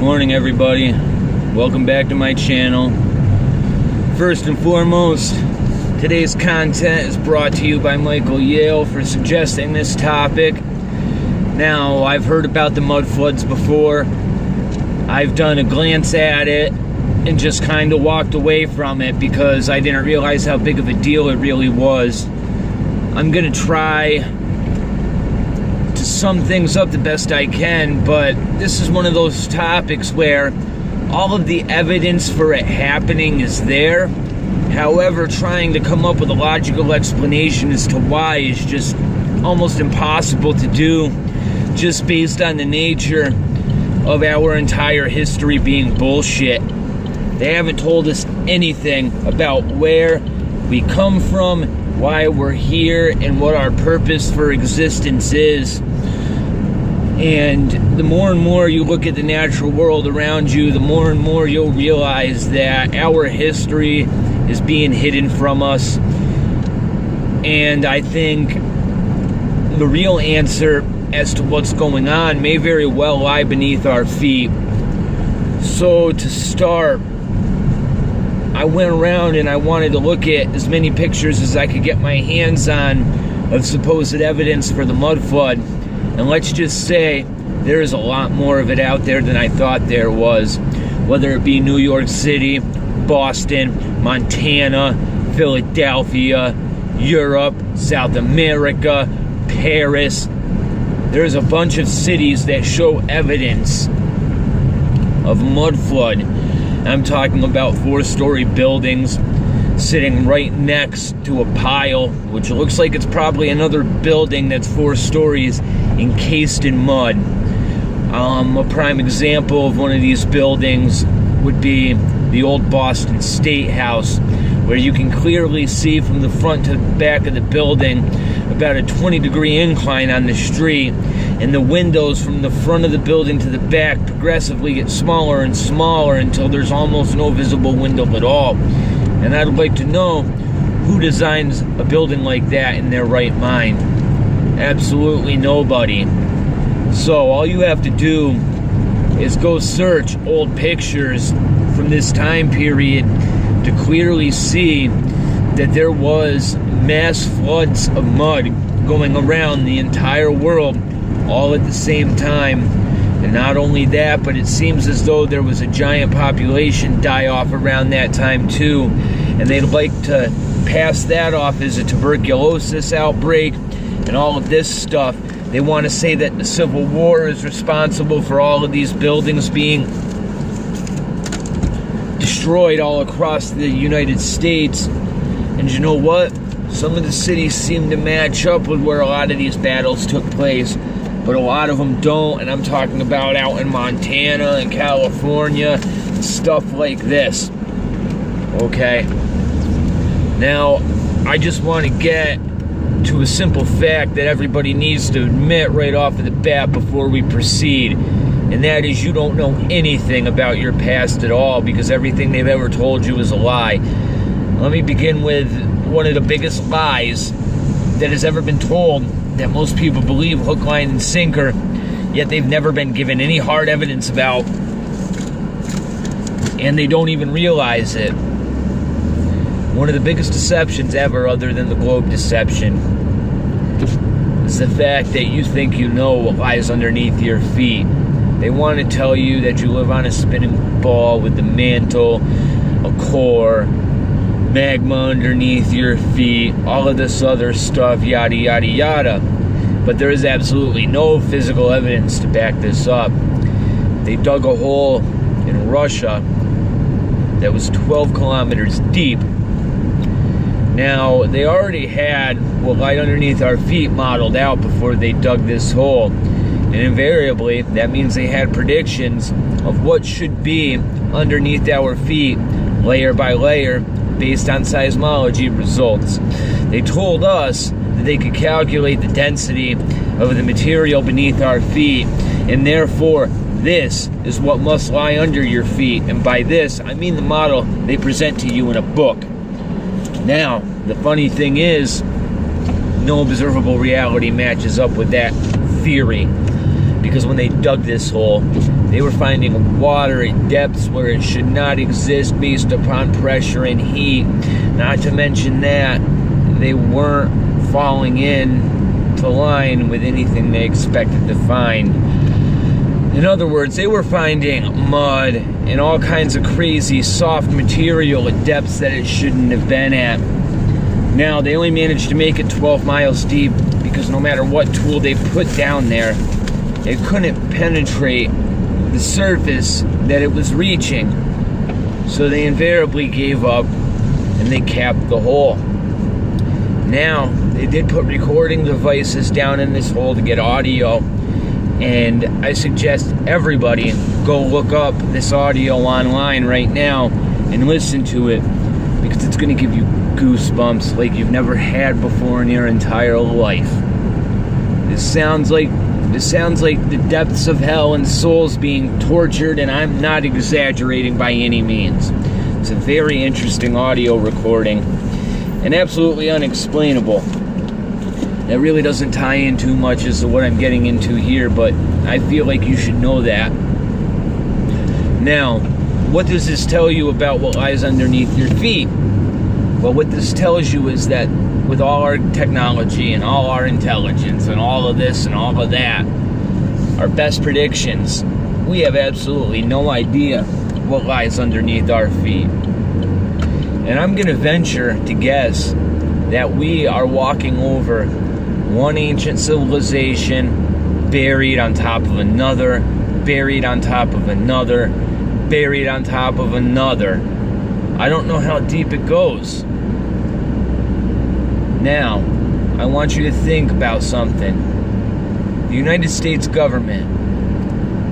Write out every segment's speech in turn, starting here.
Morning, everybody. Welcome back to my channel. First and foremost, today's content is brought to you by Michael Yale for suggesting this topic. Now, I've heard about the mud floods before. I've done a glance at it and just kind of walked away from it because I didn't realize how big of a deal it really was. I'm gonna try to sum things up the best I can, but this is one of those topics where all of the evidence for it happening is there. However, trying to come up with a logical explanation as to why is just almost impossible to do, just based on the nature of our entire history being bullshit. They haven't told us anything about where we come from, why we're here, and what our purpose for existence is. And the more and more you look at the natural world around you, the more and more you'll realize that our history is being hidden from us. And I think the real answer as to what's going on may very well lie beneath our feet. So to start, I went around and I wanted to look at as many pictures as I could get my hands on of supposed evidence for the mud flood. And let's just say there is a lot more of it out there than I thought there was. Whether it be New York City, Boston, Montana, Philadelphia, Europe, South America, Paris. There's a bunch of cities that show evidence of mud flood. I'm talking about 4-story buildings sitting right next to a pile, which looks like it's probably another building that's 4 stories encased in mud. A prime example of one of these buildings would be the old Boston State House, where you can clearly see from the front to the back of the building about a 20-degree incline on the street, and the windows from the front of the building to the back progressively get smaller and smaller until there's almost no visible window at all. And I'd like to know who designs a building like that in their right mind. Absolutely nobody. So all you have to do is go search old pictures from this time period to clearly see that there was mass floods of mud going around the entire world all at the same time. And not only that, but it seems as though there was a giant population die-off around that time too. And they'd like to pass that off as a tuberculosis outbreak and all of this stuff. They want to say that the Civil War is responsible for all of these buildings being destroyed all across the United States. And you know what? Some of the cities seem to match up with where a lot of these battles took place, but a lot of them don't. And I'm talking about out in Montana and California and stuff like this. Okay? Now, I just want to get to a simple fact that everybody needs to admit right off of the bat before we proceed. And that is, you don't know anything about your past at all, because everything they've ever told you is a lie. Let me begin with one of the biggest lies that has ever been told, that most people believe hook, line, and sinker, yet they've never been given any hard evidence about, and they don't even realize it. One of the biggest deceptions ever, other than the globe deception, is the fact that you think you know what lies underneath your feet. They want to tell you that you live on a spinning ball with the mantle, a core, magma underneath your feet, all of this other stuff, yada yada yada. But there is absolutely no physical evidence to back this up. They dug a hole in Russia that was 12 kilometers deep. Now, they already had what lied underneath our feet modeled out before they dug this hole. And invariably, that means they had predictions of what should be underneath our feet, layer by layer, based on seismology results. They told us that they could calculate the density of the material beneath our feet, and therefore, this is what must lie under your feet. And by this, I mean the model they present to you in a book. Now, the funny thing is, no observable reality matches up with that theory. Because when they dug this hole, They were finding water at depths where it should not exist based upon pressure and heat. Not to mention that they weren't falling in to line with anything they expected to find. In other words, they were finding mud and all kinds of crazy soft material at depths that it shouldn't have been at. Now, they only managed to make it 12 miles deep because no matter what tool they put down there, it couldn't penetrate the surface that it was reaching. So they invariably gave up and they capped the hole. Now, they did put recording devices down in this hole to get audio, and I suggest everybody go look up this audio online right now and listen to it, because it's going to give you goosebumps like you've never had before in your entire life. This sounds like the depths of hell and souls being tortured, and I'm not exaggerating by any means. It's a very interesting audio recording and absolutely unexplainable. That really doesn't tie in too much as to what I'm getting into here, but I feel like you should know that. Now, what does this tell you about what lies underneath your feet? Well, what this tells you is that with all our technology and all our intelligence and all of this and all of that, our best predictions, we have absolutely no idea what lies underneath our feet. And I'm going to venture to guess that we are walking over one ancient civilization buried on top of another, buried on top of another, buried on top of another. I don't know how deep it goes. Now, I want you to think about something. The United States government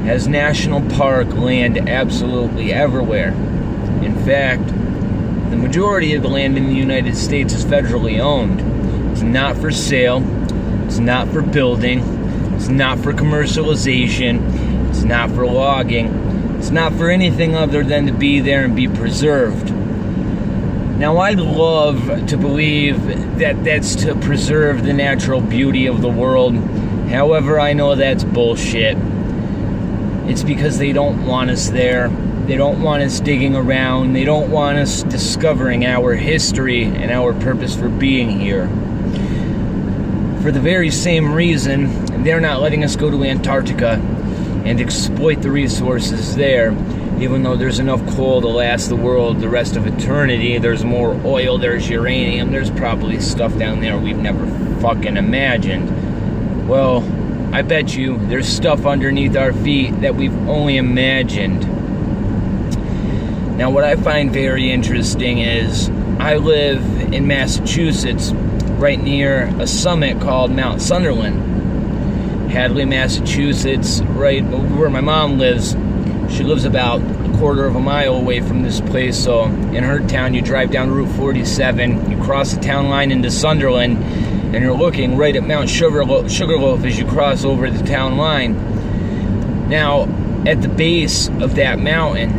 has national park land absolutely everywhere. In fact, the majority of the land in the United States is federally owned. It's not for sale. It's not for building. It's not for commercialization. It's not for logging. It's not for anything other than to be there and be preserved. Now, I'd love to believe that that's to preserve the natural beauty of the world. However, I know that's bullshit. It's because they don't want us there. They don't want us digging around. They don't want us discovering our history and our purpose for being here. For the very same reason, they're not letting us go to Antarctica and exploit the resources there. Even though there's enough coal to last the world the rest of eternity, there's more oil, there's uranium, there's probably stuff down there we've never fucking imagined. Well, I bet you there's stuff underneath our feet that we've only imagined. Now, what I find very interesting is I live in Massachusetts, right near a summit called Mount Sunderland. Hadley, Massachusetts, right where my mom lives. She lives about a quarter of a mile away from this place, so in her town, you drive down Route 47, you cross the town line into Sunderland, and you're looking right at Mount Sugarloaf as you cross over the town line. Now, at the base of that mountain,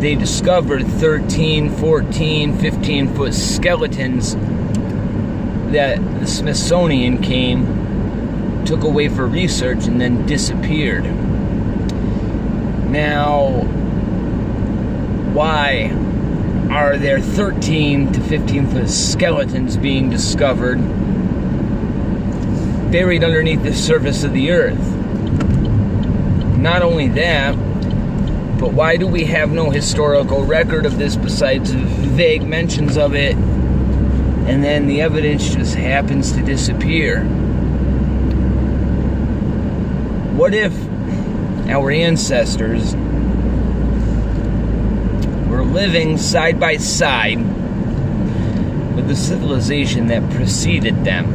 they discovered 13, 14, 15-foot skeletons that the Smithsonian came, took away for research, and then disappeared. Now, why are there 13 to 15-foot skeletons being discovered buried underneath the surface of the earth? Not only that, but why do we have no historical record of this besides vague mentions of it, and then the evidence just happens to disappear? What if our ancestors were living side by side with the civilization that preceded them?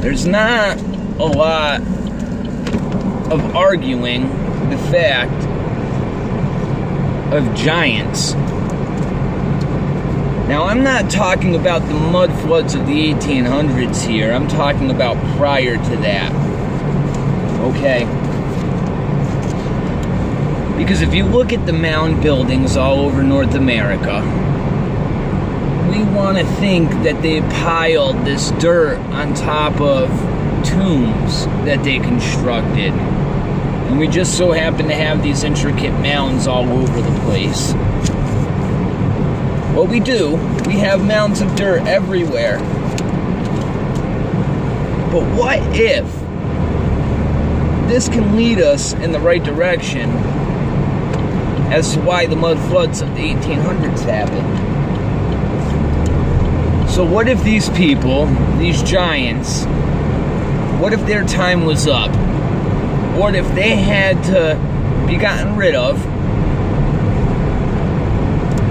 There's not a lot of arguing the fact of giants. Now, I'm not talking about the mud floods of the 1800s here. I'm talking about prior to that. Okay? Because if you look at the mound buildings all over North America, we want to think that they piled this dirt on top of tombs that they constructed. And we just so happen to have these intricate mounds all over the place. Well, we do. We have mounds of dirt everywhere. But what if this can lead us in the right direction as to why the mud floods of the 1800s happened? So what if these people, these giants, what if their time was up? What if they had to be gotten rid of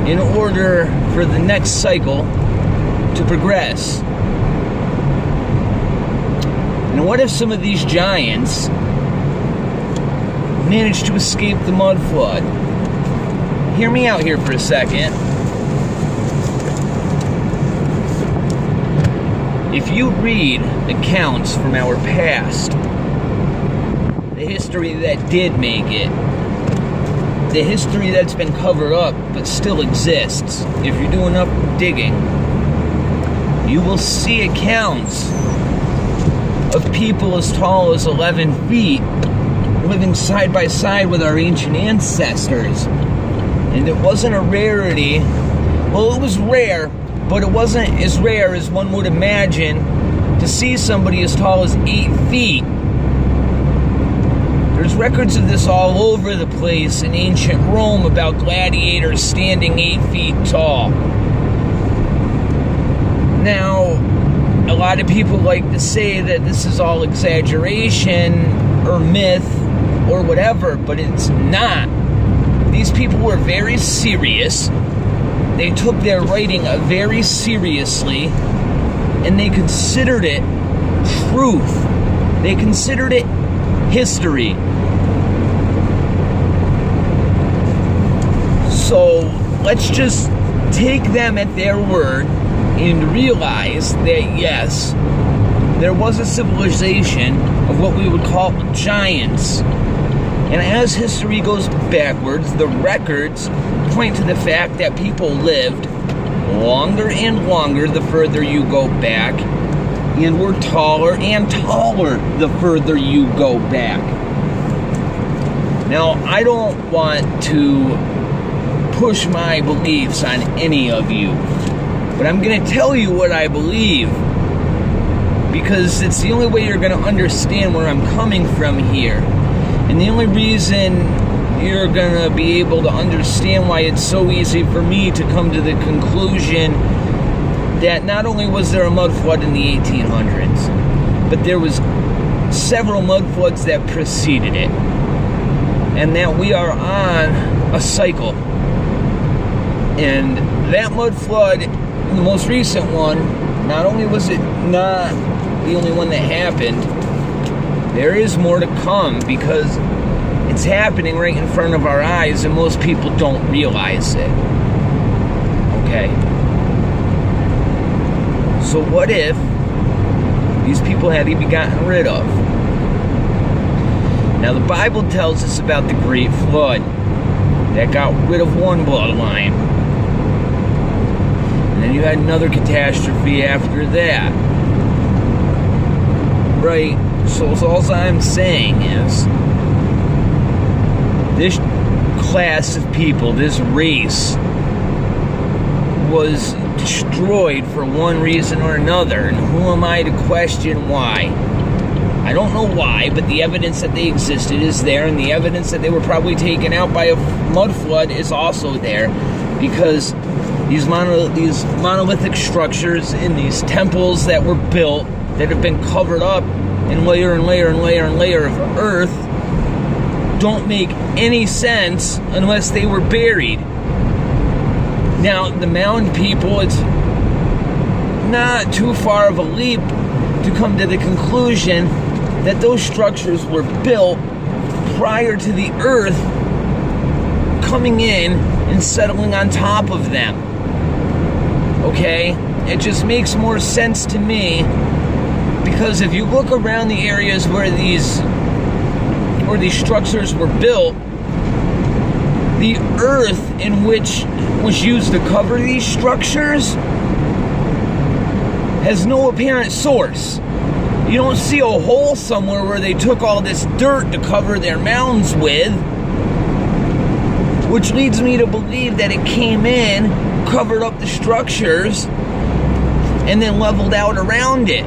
in order for the next cycle to progress? And what if some of these giants managed to escape the mud flood? Hear me out here for a second. If you read accounts from our past, the history that did make it, the history that's been covered up but still exists, if you do enough digging, you will see accounts of people as tall as 11 feet living side by side with our ancient ancestors. And it wasn't a rarity. Well, it was rare, but it wasn't as rare as one would imagine to see somebody as tall as 8 feet. There's records of this all over the place in ancient Rome about gladiators standing 8 feet tall. Now, a lot of people like to say that this is all exaggeration or myth or whatever, but it's not. These people were very serious. They took their writing very seriously, and they considered it truth. They considered it history. So let's just take them at their word and realize that yes, there was a civilization of what we would call giants. And as history goes backwards, the records point to the fact that people lived longer and longer the further you go back, and were taller and taller the further you go back. Now, I don't want to push my beliefs on any of you, but I'm going to tell you what I believe, because it's the only way you're going to understand where I'm coming from here. And the only reason you're going to be able to understand why it's so easy for me to come to the conclusion that not only was there a mud flood in the 1800s, but there was several mud floods that preceded it. And that we are on a cycle. And that mud flood, the most recent one, not only was it not the only one that happened, there is more to come, because it's happening right in front of our eyes and most people don't realize it. Okay. So what if these people had to be gotten rid of? Now the Bible tells us about the Great Flood that got rid of one bloodline. And then you had another catastrophe after that. Right? So all I'm saying is, this class of people, this race, was destroyed for one reason or another. And who am I to question why? I don't know why, but the evidence that they existed is there, and the evidence that they were probably taken out by a mud flood is also there, because these monolithic structures in these temples that were built, that have been covered up in layer and layer and layer and layer of earth, don't make any sense unless they were buried. Now, the mound people, it's not too far of a leap to come to the conclusion that those structures were built prior to the earth coming in and settling on top of them. Okay? It just makes more sense to me, because if you look around the areas where these structures were built, the earth in which was used to cover these structures has no apparent source. You don't see a hole somewhere where they took all this dirt to cover their mounds with, which leads me to believe that it came in, covered up the structures, and then leveled out around it.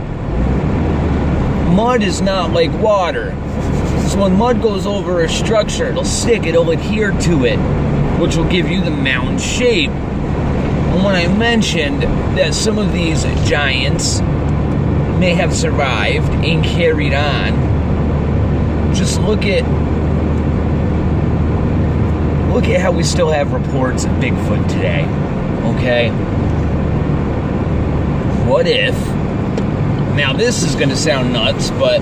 Mud is not like water. So when mud goes over a structure, it'll stick, it'll adhere to it, which will give you the mound shape. And when I mentioned that some of these giants may have survived and carried on, just look at how we still have reports of Bigfoot today, okay? What if, now this is going to sound nuts, but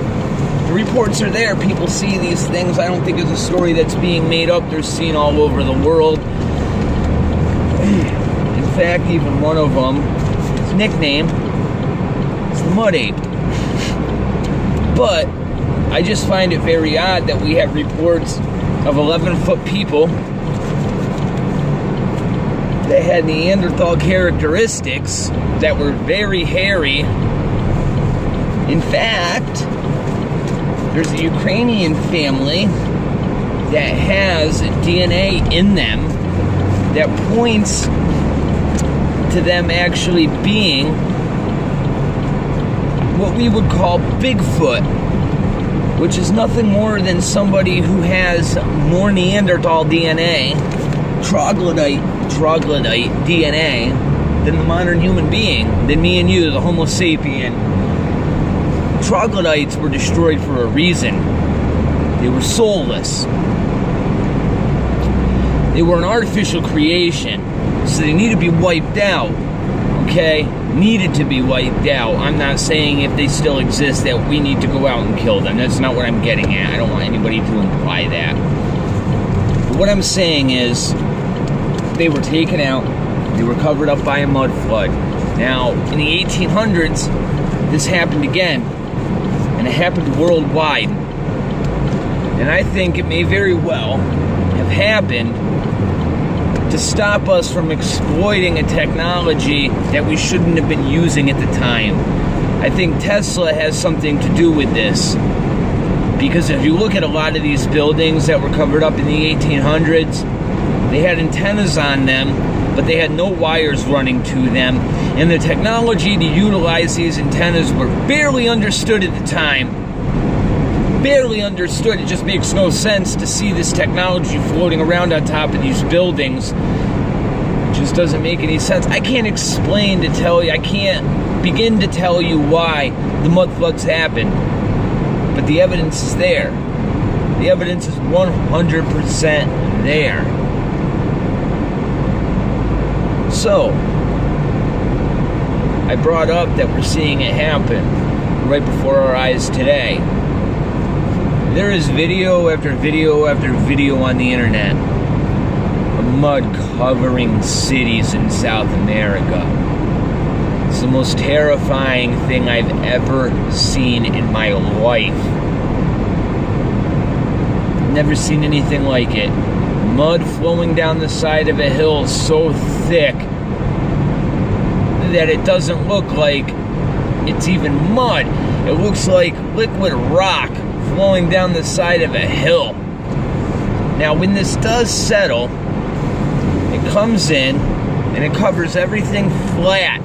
the reports are there. People see these things. I don't think it's a story that's being made up. They're seen all over the world. In fact, even one of them, his nickname is the Mud Ape. But I just find it very odd that we have reports of 11-foot people that had Neanderthal characteristics, that were very hairy. In fact, there's a Ukrainian family that has DNA in them that points to them actually being what we would call Bigfoot, which is nothing more than somebody who has more Neanderthal DNA, troglodyte DNA, than the modern human being, than me and you, the Homo sapien. Troglodytes were destroyed for a reason. They were soulless. They were an artificial creation, so they need to be wiped out, okay? Needed to be wiped out. I'm not saying if they still exist that we need to go out and kill them. That's not what I'm getting at. I don't want anybody to imply that. But what I'm saying is, they were taken out. They were covered up by a mud flood. Now, in the 1800s, this happened again. And it happened worldwide. And I think it may very well have happened to stop us from exploiting a technology that we shouldn't have been using at the time. I think Tesla has something to do with this. Because if you look at a lot of these buildings that were covered up in the 1800s, they had antennas on them, but they had no wires running to them. And the technology to utilize these antennas were barely understood at the time. Barely understood. It just makes no sense to see this technology floating around on top of these buildings. It just doesn't make any sense. I can't explain to tell you, I can't begin to tell you why the mud floods happened. But the evidence is there. The evidence is 100% there. So, I brought up that we're seeing it happen right before our eyes today. There is video after video after video on the internet of mud covering cities in South America. It's the most terrifying thing I've ever seen in my life. Never seen anything like it. Mud flowing down the side of a hill so thick that it doesn't look like it's even mud. It looks like liquid rock flowing down the side of a hill. Now, when this does settle, it comes in and it covers everything flat.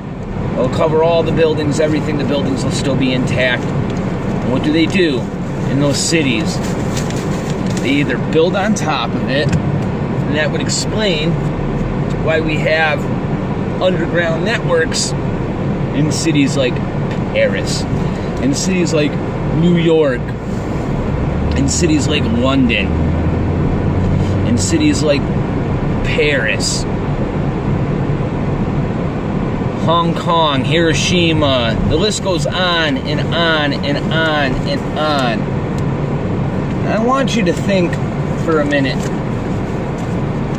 It'll cover all the buildings, everything. The buildings will still be intact. And what do in those cities? They either build on top of it, and that would explain why we have underground networks in cities like Paris, in cities like New York, in cities like London, in cities like Paris, Hong Kong, Hiroshima. The list goes on and on and on and on. I want you to think for a minute.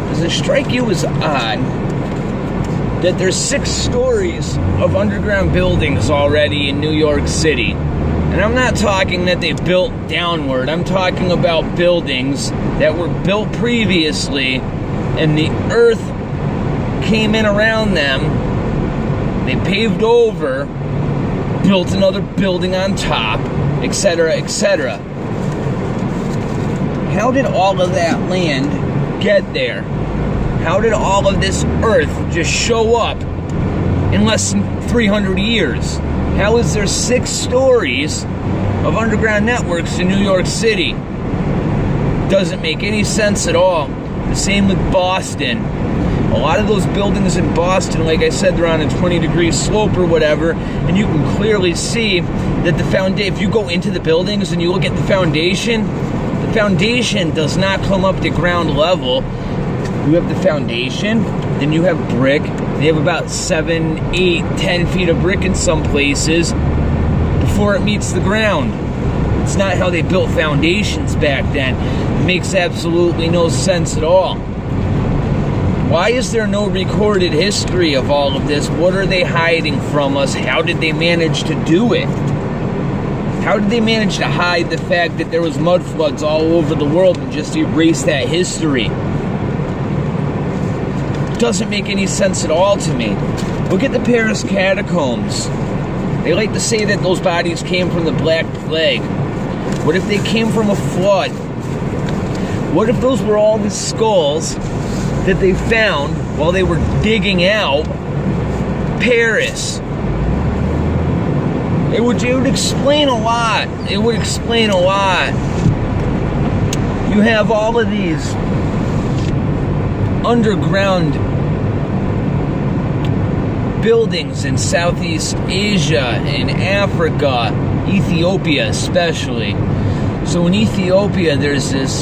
Does it strike you as odd that there's 6 stories of underground buildings already in New York City? And I'm not talking that they built downward. I'm talking about buildings that were built previously and the earth came in around them. They paved over built another building on top, etc., etc. How did all of that land get there? How did all of this earth just show up in less than 300 years? How is there 6 stories of underground networks in New York City? Doesn't make any sense at all. The same with Boston. A lot of those buildings in Boston, like I said, they're on a 20-degree slope or whatever, and you can clearly see that the foundation, if you go into the buildings and you look at the foundation does not come up to ground level. You have the foundation, then you have brick. They have about 7, 8, 10 feet of brick in some places before it meets the ground. It's not how they built foundations back then. It makes absolutely no sense at all. Why is there no recorded history of all of this? What are they hiding from us? How did they manage to do it? How did they manage to hide the fact that there was mud floods all over the world and just erase that history? It doesn't make any sense at all to me. Look at the Paris catacombs. They like to say that those bodies came from the Black Plague. What if they came from a flood? What if those were all the skulls that they found while they were digging out Paris? It would explain a lot. It would explain a lot. You have all of these underground buildings in Southeast Asia, in Africa, Ethiopia especially. So in Ethiopia, there's this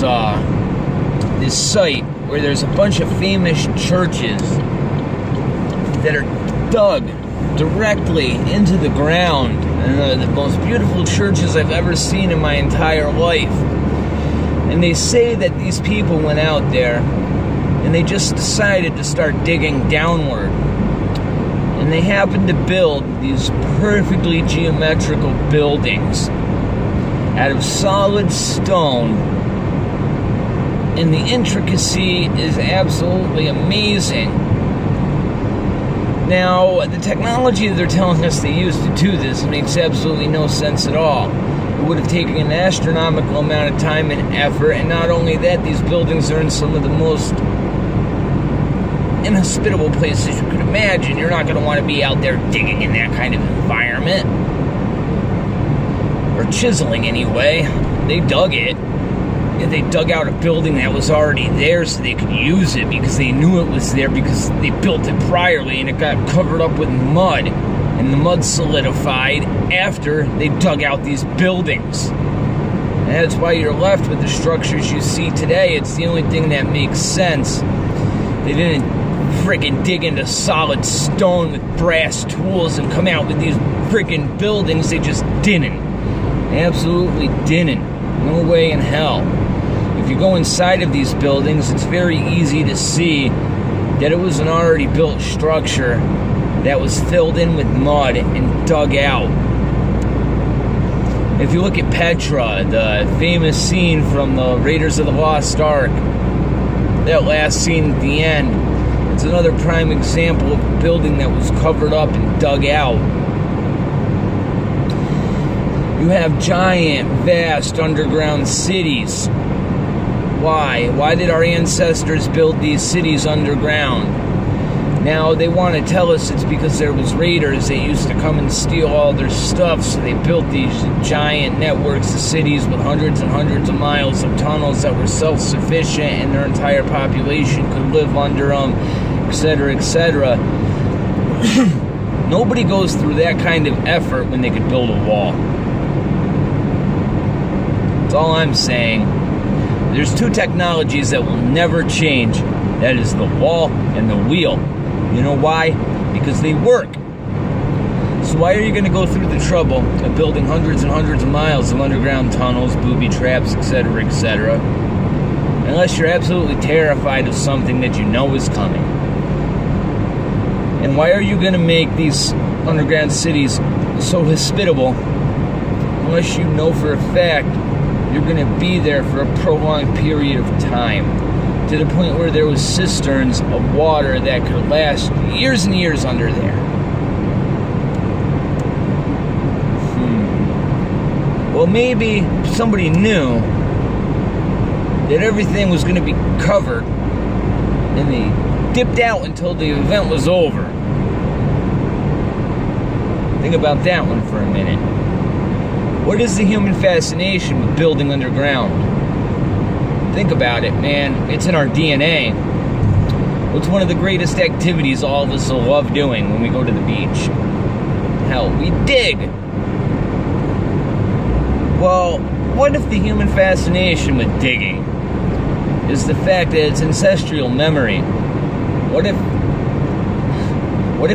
site where there's a bunch of famous churches that are dug directly into the ground. And the most beautiful churches I've ever seen in my entire life. And they say that these people went out there and they just decided to start digging downward. And they happened to build these perfectly geometrical buildings out of solid stone. And the intricacy is absolutely amazing. Now, the technology that they're telling us they used to do this makes absolutely no sense at all. It would have taken an astronomical amount of time and effort, and not only that, these buildings are in some of the most inhospitable places you could imagine. You're not going to want to be out there digging in that kind of environment. Or chiseling anyway. They dug it. They dug out a building that was already there so they could use it because they knew it was there because they built it priorly and it got covered up with mud. And the mud solidified after they dug out these buildings. And that's why you're left with the structures you see today. It's the only thing that makes sense. They didn't freaking dig into solid stone with brass tools and come out with these freaking buildings. They just didn't. They absolutely didn't. No way in hell. If you go inside of these buildings, it's very easy to see that it was an already built structure that was filled in with mud and dug out. If you look at Petra, the famous scene from the Raiders of the Lost Ark, that last scene at the end, it's another prime example of a building that was covered up and dug out. You have giant, vast underground cities. Why? Why did our ancestors build these cities underground? Now, they want to tell us it's because there was raiders that used to come and steal all their stuff, so they built these giant networks of cities with hundreds and hundreds of miles of tunnels that were self-sufficient and their entire population could live under them, etc., etc. Nobody goes through that kind of effort when they could build a wall. That's all I'm saying. There's 2 technologies that will never change. That is the wall and the wheel. You know why? Because they work. So why are you going to go through the trouble of building hundreds and hundreds of miles of underground tunnels, booby traps, etc., etc., unless you're absolutely terrified of something that you know is coming? And why are you going to make these underground cities so hospitable unless you know for a fact you're going to be there for a prolonged period of time, to the point where there was cisterns of water that could last years and years under there? Well, maybe somebody knew that everything was going to be covered, and they dipped out until the event was over. Think about that one for a minute. What is the human fascination with building underground? Think about it, man. It's in our DNA. It's one of the greatest activities all of us will love doing when we go to the beach. Hell, we dig. What if the human fascination with digging is the fact that it's ancestral memory? What if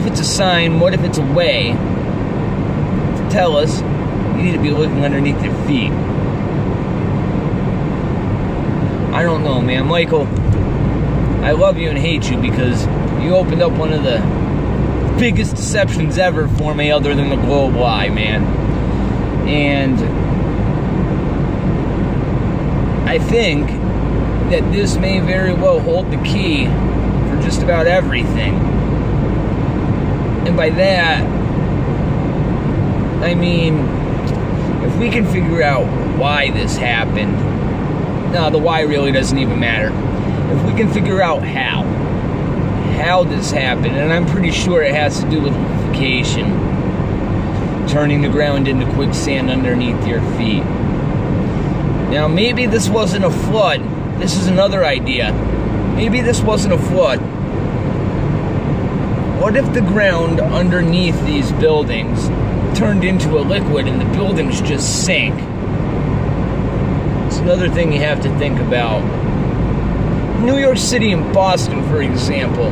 it's a sign? What if it's a way to tell us you need to be looking underneath your feet? I don't know, man. Michael, I love you and hate you because you opened up one of the biggest deceptions ever for me other than the globe lie, man. And I think that this may very well hold the key for just about everything. And by that, I mean, if we can figure out why this happened, no, the why really doesn't even matter. If we can figure out how this happened, and I'm pretty sure it has to do with liquefaction, turning the ground into quicksand underneath your feet. Now, maybe this wasn't a flood. This is another idea. Maybe this wasn't a flood. What if the ground underneath these buildings turned into a liquid and the buildings just sank? It's another thing you have to think about. New York City and Boston, for example,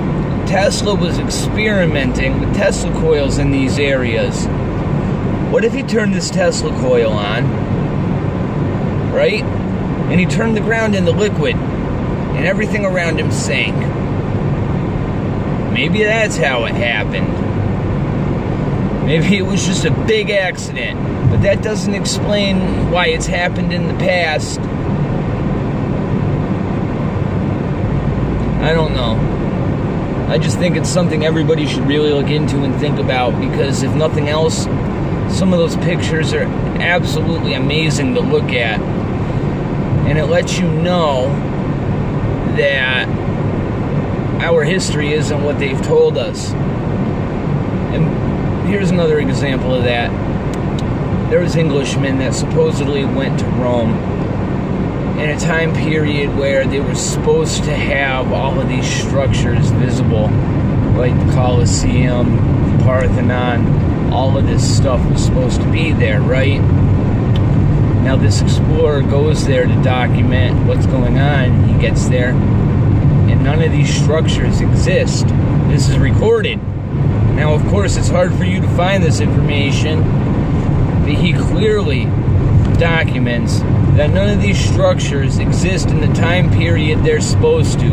Tesla was experimenting with Tesla coils in these areas. What if he turned this Tesla coil on, right? And he turned the ground into liquid, and everything around him sank. Maybe that's how it happened. Maybe it was just a big accident, but that doesn't explain why it's happened in the past. I don't know. I just think it's something everybody should really look into and think about, because if nothing else, some of those pictures are absolutely amazing to look at. And it lets you know that our history isn't what they've told us. And here's another example of that. There was Englishmen that supposedly went to Rome in a time period where they were supposed to have all of these structures visible, like the Colosseum, the Parthenon. All of this stuff was supposed to be there, right? Now this explorer goes there to document what's going on. He gets there, and none of these structures exist. This is recorded. Now, of course, it's hard for you to find this information, but he clearly documents that none of these structures exist in the time period they're supposed to.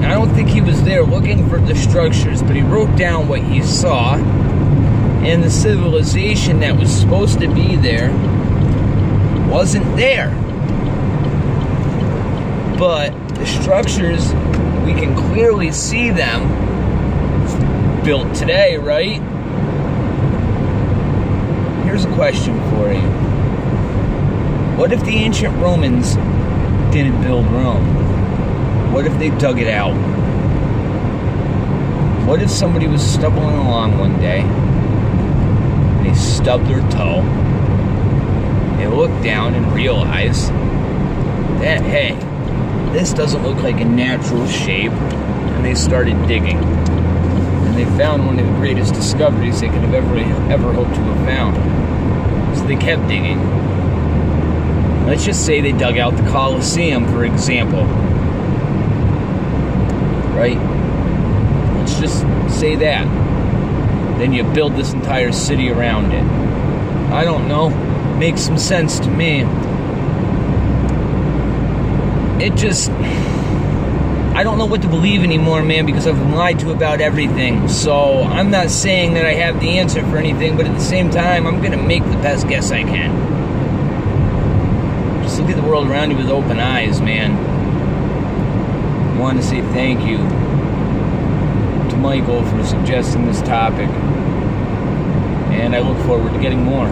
I don't think he was there looking for the structures, but he wrote down what he saw, and the civilization that was supposed to be there wasn't there. But the structures, we can clearly see them built today, right? Here's a question for you. What if the ancient Romans didn't build Rome? What if they dug it out? What if somebody was stumbling along one day, and they stubbed their toe, they looked down and realized that, hey, this doesn't look like a natural shape, and they started digging. And they found one of the greatest discoveries they could have ever hoped to have found. So they kept digging. Let's just say they dug out the Colosseum, for example. Right? Let's just say that. Then you build this entire city around it. I don't know. Makes some sense to me. It just... I don't know what to believe anymore, man, because I've been lied to about everything. So I'm not saying that I have the answer for anything, but at the same time, I'm going to make the best guess I can. Just look at the world around you with open eyes, man. I want to say thank you to Michael for suggesting this topic. And I look forward to getting more.